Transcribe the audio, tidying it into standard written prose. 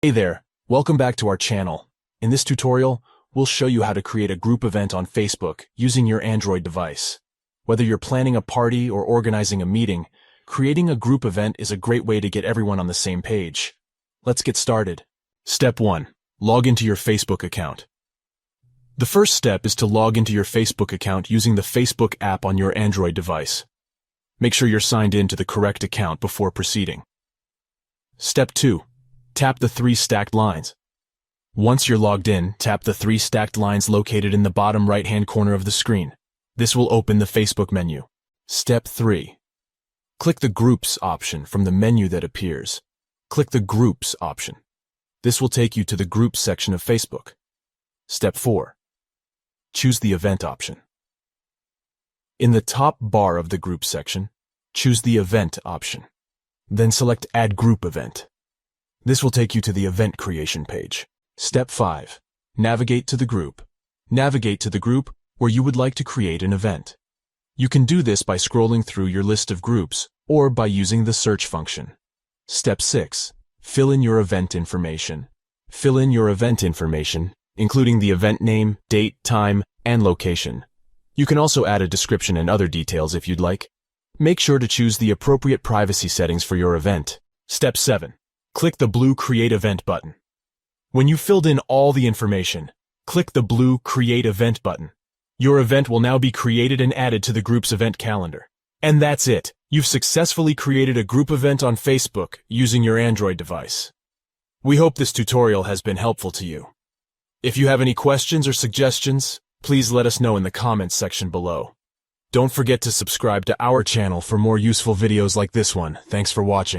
Hey there, welcome back to our channel. In this tutorial, we'll show you how to create a group event on Facebook using your Android device. Whether you're planning a party or organizing a meeting, creating a group event is a great way to get everyone on the same page. Let's get started. Step 1. Log into your Facebook account. The first step is to log into your Facebook account using the Facebook app on your Android device. Make sure you're signed in to the correct account before proceeding. Step 2. Tap the 3 stacked lines. Once you're logged in, tap the 3 stacked lines located in the bottom right-hand corner of the screen. This will open the Facebook menu. Step 3. Click the Groups option from the menu that appears. Click the Groups option. This will take you to the Groups section of Facebook. Step 4. Choose the Event option. In the top bar of the Groups section, choose the Event option. Then select Add Group Event. This will take you to the event creation page. Step 5. Navigate to the group. Navigate to the group where you would like to create an event. You can do this by scrolling through your list of groups or by using the search function. Step 6. Fill in your event information. Fill in your event information, including the event name, date, time, and location. You can also add a description and other details if you'd like. Make sure to choose the appropriate privacy settings for your event. Step 7. Click the blue Create Event button. When you've filled in all the information, click the blue Create Event button. Your event will now be created and added to the group's event calendar. And that's it. You've successfully created a group event on Facebook using your Android device. We hope this tutorial has been helpful to you. If you have any questions or suggestions, please let us know in the comments section below. Don't forget to subscribe to our channel for more useful videos like this one. Thanks for watching.